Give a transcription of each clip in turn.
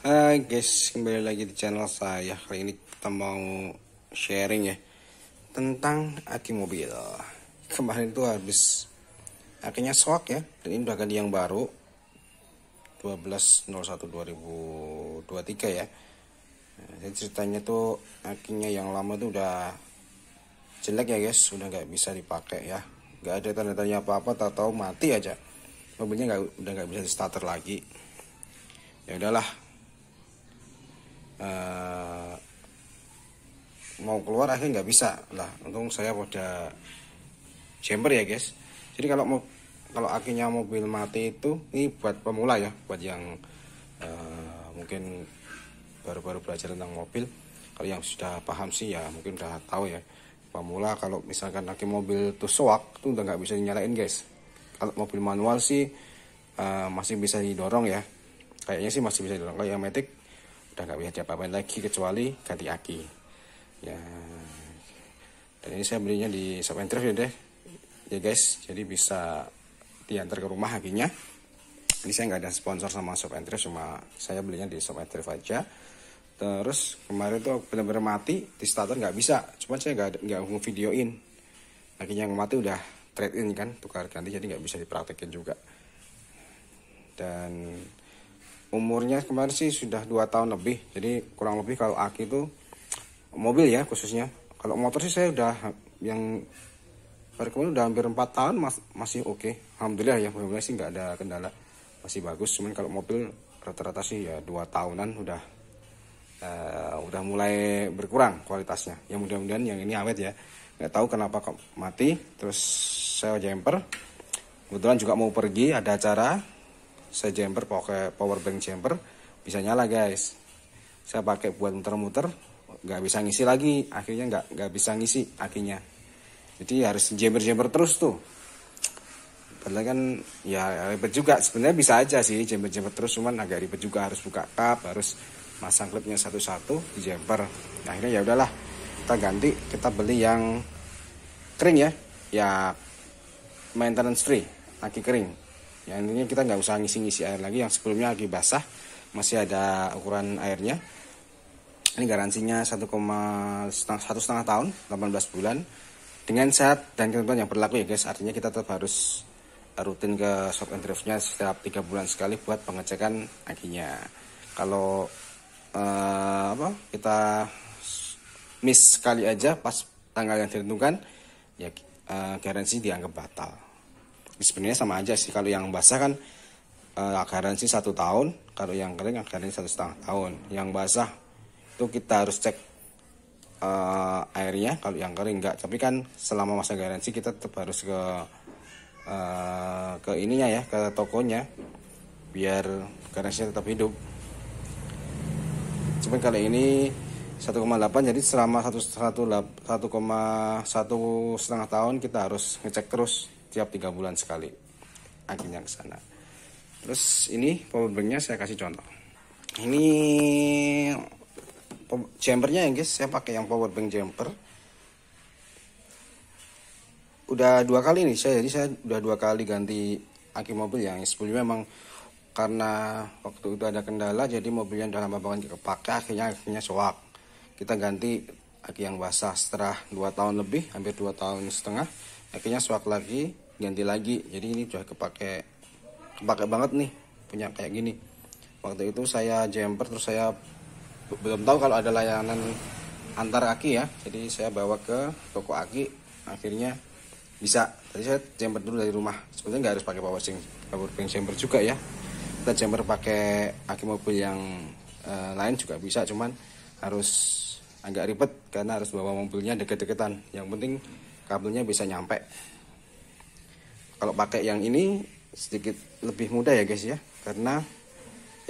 Hai guys, kembali lagi di channel saya. Kali ini kita mau sharing ya tentang aki mobil. Kemarin tuh habis akinya shock ya, dan ini udah ganti yang baru 12/01/2023 ya. Jadi ceritanya tuh akinya yang lama tuh udah jelek ya guys, udah nggak bisa dipakai ya, nggak ada tanda-tanda apa-apa, tahu-tahu mati aja mobilnya, udah nggak bisa di starter lagi. Ya udahlah, mau keluar akhirnya nggak bisa lah. Untung saya udah jumper ya guys. Jadi kalau akinya mobil mati itu, ini buat pemula ya, buat yang mungkin baru-baru belajar tentang mobil. Kalau yang sudah paham sih ya mungkin udah tahu ya. Pemula kalau misalkan aki mobil tuh soak tuh udah nggak bisa dinyalain guys. Kalau mobil manual sih masih bisa didorong ya, kayaknya sih masih bisa didorong. Kalau yang matic udah nggak bisa diapa-apain lagi kecuali ganti aki ya. Dan ini saya belinya di shop and thrift ya deh ya guys, jadi bisa diantar ke rumah akinya. Ini saya nggak ada sponsor sama shop and thrift, cuma saya belinya di shop and thrift aja. Terus kemarin tuh benar-benar mati di starter, nggak bisa, cuman saya nggak videoin akinya yang mati, udah trade in kan, tukar ganti, jadi nggak bisa dipraktekin juga. Dan umurnya kemarin sih sudah 2 tahun lebih. Jadi kurang lebih kalau aki itu mobil ya khususnya. Kalau motor sih saya udah yang baru kemarin udah hampir 4 tahun, masih oke. Alhamdulillah ya, mobilnya sih nggak ada kendala, masih bagus. Cuman kalau mobil rata-rata sih ya 2 tahunan udah mulai berkurang kualitasnya. Ya mudah-mudahan yang ini awet ya. Nggak tahu kenapa kok mati. Terus saya jumper, kebetulan juga mau pergi ada acara, saya jumper pakai power bank jumper, bisa nyala guys. Saya pakai buat muter-muter, nggak bisa ngisi lagi, akhirnya nggak bisa ngisi akinya. Jadi harus jumper terus tuh. Padahal kan ya ribet juga, sebenarnya bisa aja sih jumper terus, cuman agak ribet juga, harus buka kap, harus masang klipnya satu-satu di jumper. Akhirnya ya udahlah, kita ganti, kita beli yang kering ya maintenance free, aki kering. Yang ini kita nggak usah ngisi-ngisi air lagi. Yang sebelumnya aki basah, masih ada ukuran airnya. Ini garansinya 1,5 tahun, 18 bulan dengan sehat dan ketentuan yang berlaku ya guys. Artinya kita tetap harus rutin ke shop and thrift-nya setiap 3 bulan sekali buat pengecekan akinya. Kalau kita miss sekali aja pas tanggal yang ditentukan ya, garansi dianggap batal. Sebenarnya sama aja sih, kalau yang basah kan garansi 1 tahun, kalau yang kering garansi 1,5 tahun. Yang basah itu kita harus cek airnya, kalau yang kering enggak. Tapi kan selama masa garansi kita tetap harus ke ininya ya, ke tokonya, biar garansinya tetap hidup. Cuman kali ini 1,8, jadi selama 1,5 tahun kita harus ngecek terus tiap 3 bulan sekali akinya ke sana. Terus ini power banknya saya kasih contoh. Ini jumpernya ya guys, saya pakai yang power bank jumper. Udah 2 kali nih jadi saya udah 2 kali ganti aki mobil. Yang sebelumnya memang karena waktu itu ada kendala, jadi mobilnya udah lama banget kepake, akhirnya soak. Kita ganti aki yang basah setelah 2 tahun lebih, hampir 2 tahun setengah, akhirnya soak lagi, ganti lagi. Jadi ini udah kepake banget nih, punya kayak gini. Waktu itu saya jumper, terus saya belum tahu kalau ada layanan antar aki ya, jadi saya bawa ke toko aki, akhirnya bisa. Tadi saya jumper dulu dari rumah. Sebetulnya nggak harus pakai power bank jumper juga ya, kita jumper pakai aki mobil yang lain juga bisa, cuman harus agak ribet karena harus bawa mobilnya deket-deketan. Yang penting kabelnya bisa nyampe. Kalau pakai yang ini sedikit lebih mudah ya guys ya, karena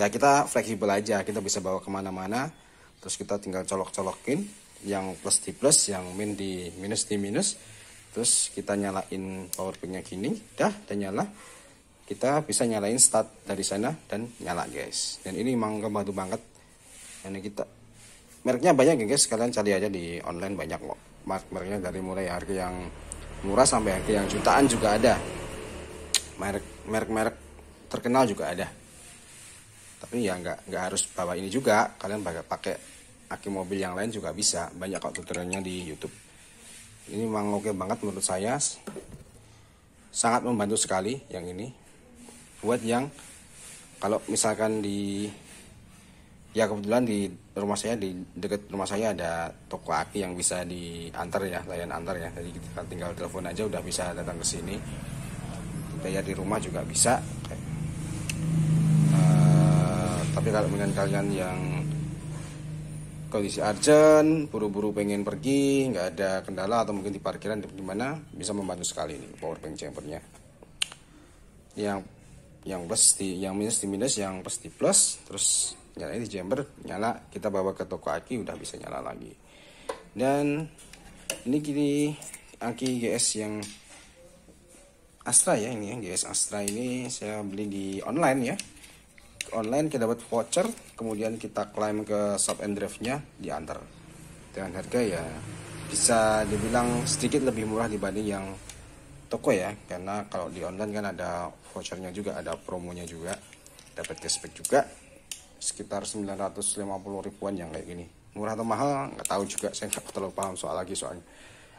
ya kita fleksibel aja, kita bisa bawa kemana-mana. Terus kita tinggal colok-colokin, yang plus di plus, yang min di minus. Terus kita nyalain power banknya gini, udah nyala. Kita bisa nyalain start dari sana dan nyala guys. Dan ini emang membantu banget. Ini kita mereknya banyak ya guys, kalian cari aja di online, banyak kok mereknya, dari mulai harga yang murah sampai harga yang jutaan juga ada. Merek terkenal juga ada. Tapi ya nggak harus bawa ini juga, kalian pakai aki mobil yang lain juga bisa, banyak kok tutorialnya di YouTube. Ini memang oke banget menurut saya, sangat membantu sekali yang ini buat yang kalau misalkan ya kebetulan di rumah saya, di dekat rumah saya ada toko aki yang bisa diantar ya, layan antar ya. Jadi kita tinggal telepon aja udah bisa datang ke sini. Bayar di rumah juga bisa. Tapi kalau dengan kalian yang kondisi urgent, buru-buru pengen pergi, nggak ada kendala atau mungkin di parkiran di mana, bisa membantu sekali ini power bank chambernya. Yang plus yang minus di minus, yang plus di plus, terus nyala di chamber, nyala, kita bawa ke toko aki udah bisa nyala lagi. Dan ini kini aki GS yang Astra ya, ini ya GS Astra ini saya beli di online ya. Online kita dapat voucher, kemudian kita klaim ke shop and drive-nya, diantar dengan harga ya bisa dibilang sedikit lebih murah dibanding yang toko ya, karena kalau di online kan ada vouchernya juga, ada promonya juga, dapat cashback juga sekitar 950 ribuan yang kayak gini. Murah atau mahal nggak tahu juga, saya nggak terlalu paham soalnya.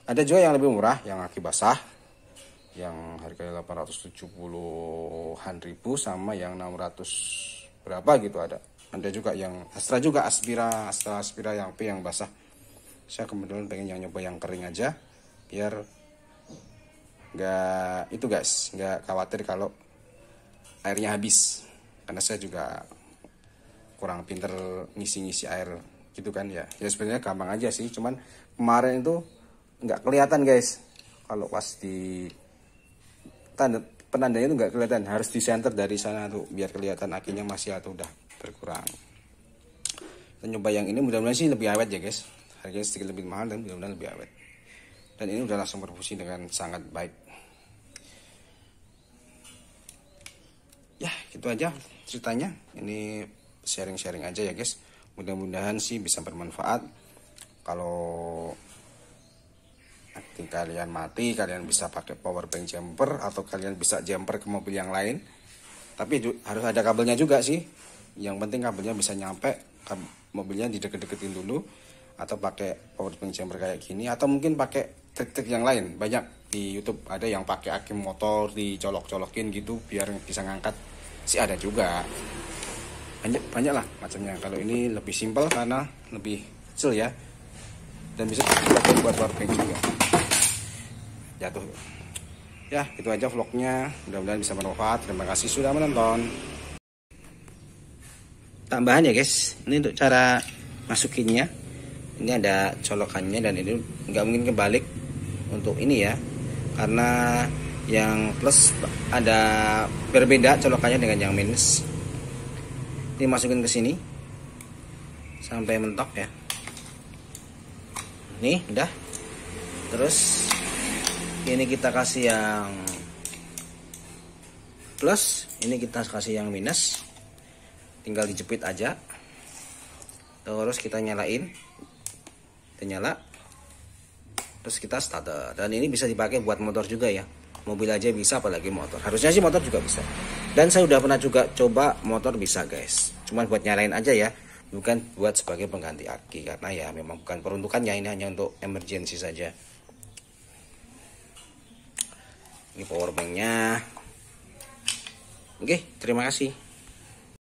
Ada juga yang lebih murah, yang aki basah yang harganya 870-an ribu, sama yang 600 berapa gitu ada juga yang Astra juga, Aspira yang P yang basah. Saya kebetulan pengen yang nyoba yang kering aja biar nggak itu guys, nggak khawatir kalau airnya habis, karena saya juga kurang pinter ngisi air gitu kan ya. Ya sebenarnya gampang aja sih, cuman kemarin itu nggak kelihatan guys, kalau pas di penandanya itu nggak kelihatan, harus di center dari sana tuh biar kelihatan akinya masih atau udah berkurang. Kita nyoba yang ini, mudah-mudahan sih lebih awet ya guys, harganya sedikit lebih mahal dan mudah-mudahan lebih awet. Dan ini udah langsung berfungsi dengan sangat baik. Ya gitu aja ceritanya, ini sharing-sharing aja ya guys, mudah-mudahan sih bisa bermanfaat. Kalau nanti kalian mati, kalian bisa pakai power bank jumper, atau kalian bisa jumper ke mobil yang lain. Tapi harus ada kabelnya juga sih. Yang penting kabelnya bisa nyampe, mobilnya dideket-deketin dulu, atau pakai power bank jumper kayak gini, atau mungkin pakai trik-trik yang lain. Banyak di YouTube ada yang pakai aki motor dicolok-colokin gitu biar bisa ngangkat. Sih ada juga. Banyak lah macamnya. Kalau ini lebih simpel karena lebih kecil ya. Dan bisa dipakai buat power bank juga. Jatuh ya, itu aja vlognya, mudah-mudahan bisa bermanfaat. Terima kasih sudah menonton. Tambahan ya guys, ini untuk cara masukinnya, ini ada colokannya dan ini nggak mungkin kebalik untuk ini ya, karena yang plus ada berbeda colokannya dengan yang minus. Ini masukin ke sini sampai mentok ya, nih udah. Terus ini kita kasih yang plus, ini kita kasih yang minus, tinggal dijepit aja. Terus kita nyalain, kita nyala, terus kita starter. Dan ini bisa dipakai buat motor juga ya, mobil aja bisa, apalagi motor. Harusnya sih motor juga bisa. Dan saya udah pernah juga coba motor bisa guys, cuman buat nyalain aja ya, bukan buat sebagai pengganti aki, karena ya memang bukan peruntukannya, ini hanya untuk emergency saja. Ini power banknya. Oke, terima kasih.